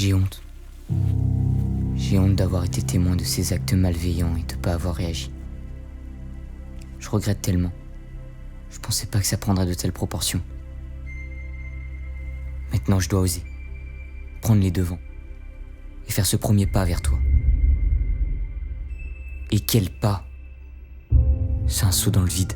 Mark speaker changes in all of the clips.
Speaker 1: J'ai honte. J'ai honte d'avoir été témoin de ces actes malveillants et de pas avoir réagi. Je regrette tellement. Je pensais pas que ça prendrait de telles proportions. Maintenant, je dois oser. Prendre les devants. Et faire ce premier pas vers toi. Et quel pas! C'est un saut dans le vide.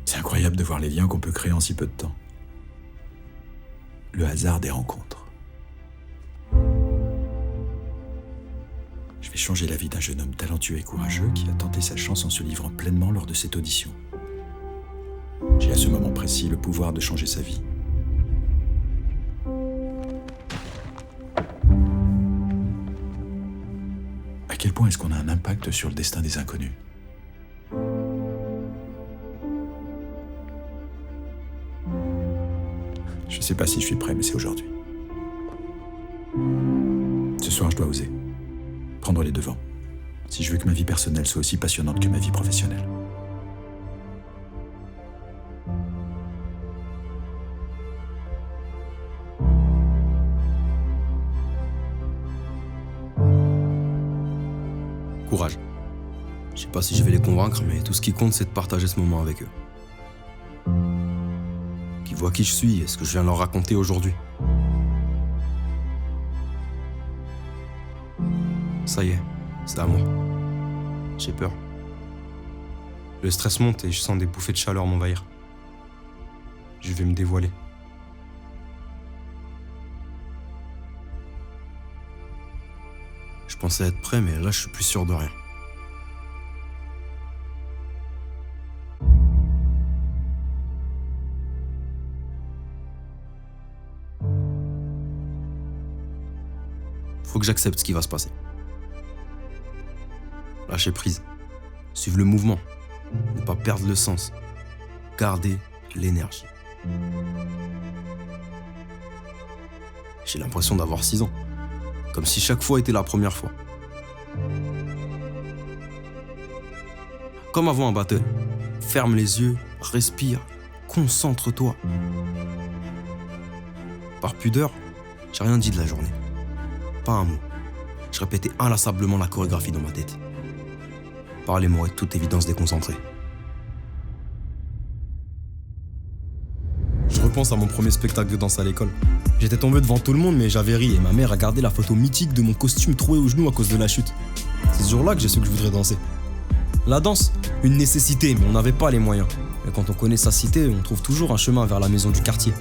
Speaker 2: C'est incroyable de voir les liens qu'on peut créer en si peu de temps. Le hasard des rencontres. Je vais changer la vie d'un jeune homme talentueux et courageux qui a tenté sa chance en se livrant pleinement lors de cette audition. J'ai à ce moment précis le pouvoir de changer sa vie. À quel point est-ce qu'on a un impact sur le destin des inconnus ? Je sais pas si je suis prêt, mais c'est aujourd'hui. Ce soir, je dois oser. Prendre les devants. Si je veux que ma vie personnelle soit aussi passionnante que ma vie professionnelle.
Speaker 3: Courage. Je sais pas si je vais les convaincre, mais tout ce qui compte, c'est de partager ce moment avec eux. Qu'ils voient qui je suis et ce que je viens leur raconter aujourd'hui. Ça y est, c'est à moi. J'ai peur. Le stress monte et je sens des bouffées de chaleur m'envahir. Je vais me dévoiler. Je pensais être prêt, mais là, je suis plus sûr de rien. Faut que j'accepte ce qui va se passer. Lâcher prise. Suivre le mouvement. Ne pas perdre le sens. Garder l'énergie. J'ai l'impression d'avoir 6 ans. Comme si chaque fois était la première fois. Comme avant un battle. Ferme les yeux, respire, concentre-toi. Par pudeur, j'ai rien dit de la journée. Pas un mot. Je répétais inlassablement la chorégraphie dans ma tête. Parler m'aurait de toute évidence déconcentré. Je repense à mon premier spectacle de danse à l'école. J'étais tombé devant tout le monde, mais j'avais ri et ma mère a gardé la photo mythique de mon costume troué au genou à cause de la chute. C'est ce jour-là que j'ai su que je voudrais danser. La danse, une nécessité, mais on n'avait pas les moyens. Mais quand on connaît sa cité, on trouve toujours un chemin vers la maison du quartier.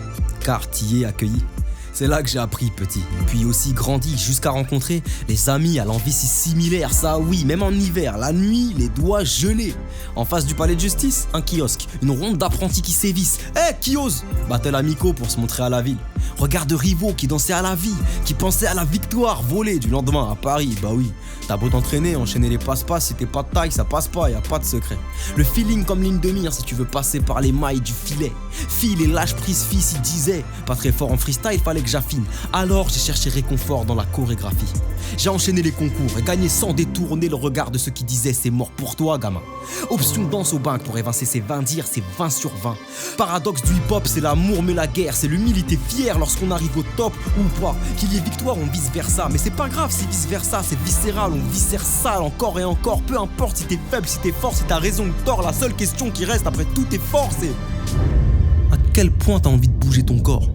Speaker 3: Quartier accueilli. C'est là que j'ai appris petit, et puis aussi grandi jusqu'à rencontrer les amis à l'envie si similaire, ça oui, même en hiver, la nuit, les doigts gelés. En face du palais de justice, un kiosque, une ronde d'apprentis qui sévissent. Qui ose? Battle amicaux pour se montrer à la ville. Regard de rivaux qui dansaient à la vie, qui pensaient à la victoire volée du lendemain à Paris, bah oui. T'as beau t'entraîner, enchaîner les passe-passe, si t'es pas de taille, ça passe pas, y a pas de secret. Le feeling comme ligne de mire si tu veux passer par les mailles du filet. File et lâche prise fils, il disait. Pas très fort en freestyle, fallait que j'affine. Alors j'ai cherché réconfort dans la chorégraphie. J'ai enchaîné les concours et gagné sans détourner le regard de ceux qui disaient c'est mort pour toi, gamin. Option danse au banc pour évincer ses 20 dires, c'est 20 sur 20. Paradoxe du hip-hop, c'est l'amour mais la guerre, c'est l'humilité fière lorsqu'on arrive au top ou pas. Qu'il y ait victoire, on vice versa, mais c'est pas grave si vice versa, c'est viscéral, on viscère sale encore et encore. Peu importe si t'es faible, si t'es fort, si t'as raison ou tort, la seule question qui reste après tout effort, c'est à quel point t'as envie de bouger ton corps.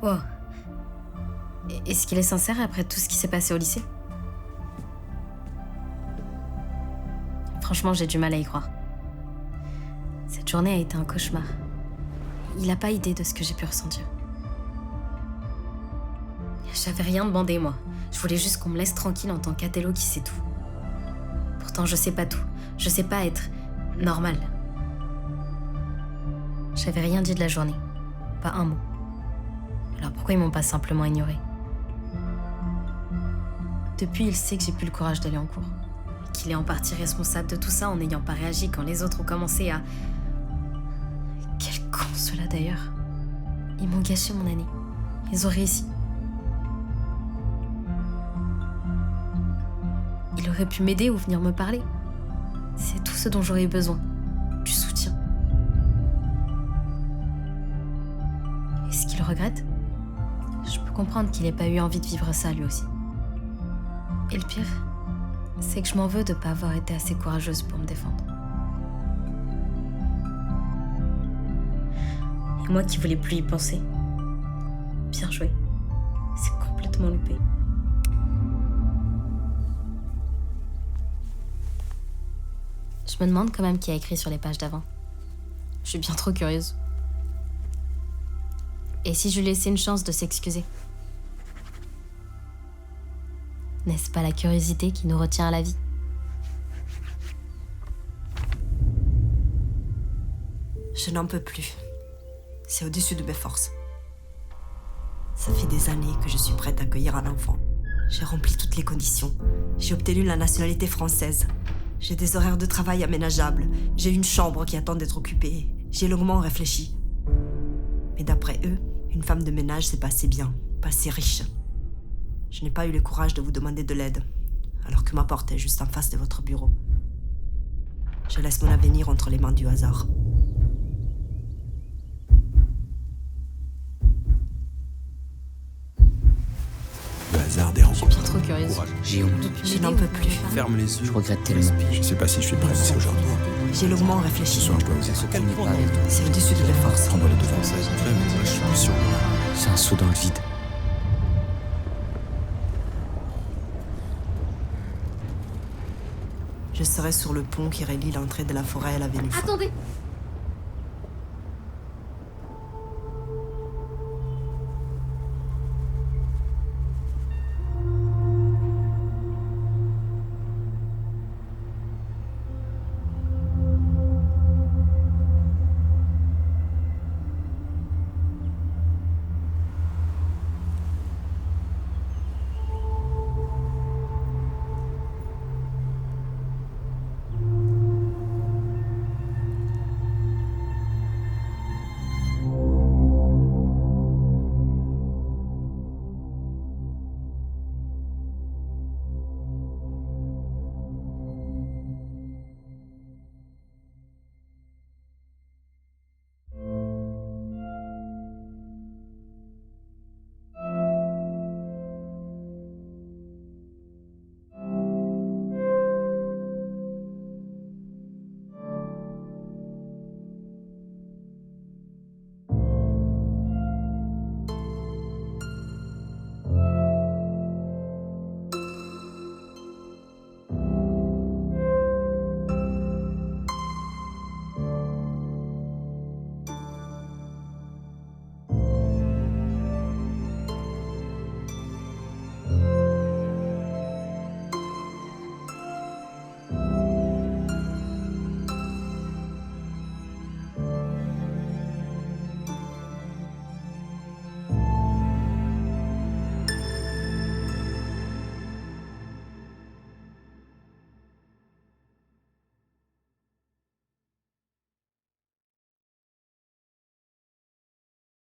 Speaker 4: Wow. Est-ce qu'il est sincère après tout ce qui s'est passé au lycée? Franchement, j'ai du mal à y croire. Cette journée a été un cauchemar. Il n'a pas idée de ce que j'ai pu ressentir. J'avais rien demandé, moi. Je voulais juste qu'on me laisse tranquille en tant qu'Atello qui sait tout. Pourtant, je sais pas tout. Je sais pas être normale. J'avais rien dit de la journée. Pas un mot. Alors pourquoi ils m'ont pas simplement ignoré? Depuis, il sait que j'ai plus le courage d'aller en cours. Qu'il est en partie responsable de tout ça en n'ayant pas réagi quand les autres ont commencé à... Quel con ceux-là d'ailleurs. Ils m'ont gâché mon année. Ils ont réussi. Il aurait pu m'aider ou venir me parler. C'est tout ce dont j'aurais eu besoin. Du soutien. Est-ce qu'il regrette? Je peux comprendre qu'il n'ait pas eu envie de vivre ça lui aussi. Et le pire, c'est que je m'en veux de ne pas avoir été assez courageuse pour me défendre. Et moi qui voulais plus y penser. Bien joué. C'est complètement loupé. Je me demande quand même qui a écrit sur les pages d'avant. Je suis bien trop curieuse. Et si je lui laissais une chance de s'excuser? N'est-ce pas la curiosité qui nous retient à la vie?
Speaker 5: Je n'en peux plus. C'est au-dessus de mes forces. Ça fait des années que je suis prête à accueillir un enfant. J'ai rempli toutes les conditions. J'ai obtenu la nationalité française. J'ai des horaires de travail aménageables. J'ai une chambre qui attend d'être occupée. J'ai longuement réfléchi. Mais d'après eux, une femme de ménage, c'est pas assez bien, pas assez riche. Je n'ai pas eu le courage de vous demander de l'aide, alors que ma porte est juste en face de votre bureau. Je laisse mon avenir entre les mains du hasard.
Speaker 2: Le hasard des
Speaker 4: Je suis bien
Speaker 2: rencontres.
Speaker 4: trop curieuse.
Speaker 3: Courage.
Speaker 1: J'ai honte.
Speaker 5: Je n'en peux plus.
Speaker 3: Ferme les yeux.
Speaker 1: Je regrette tellement.
Speaker 2: Je sais pas si je suis prêt aussi aujourd'hui.
Speaker 5: J'ai longuement
Speaker 2: Ce
Speaker 5: réfléchi.
Speaker 2: soir, je dois oser
Speaker 3: Quel
Speaker 1: N'est
Speaker 3: point
Speaker 1: pas avec toi.
Speaker 5: C'est au-dessus de mes forces.
Speaker 2: prendre les devants.
Speaker 3: Ça, j'ai fait, mais moi, je suis plus sûr.
Speaker 1: C'est un saut dans le vide.
Speaker 5: Je serai sur le pont qui relie l'entrée de la forêt à l'avenue Foy.
Speaker 4: Attendez!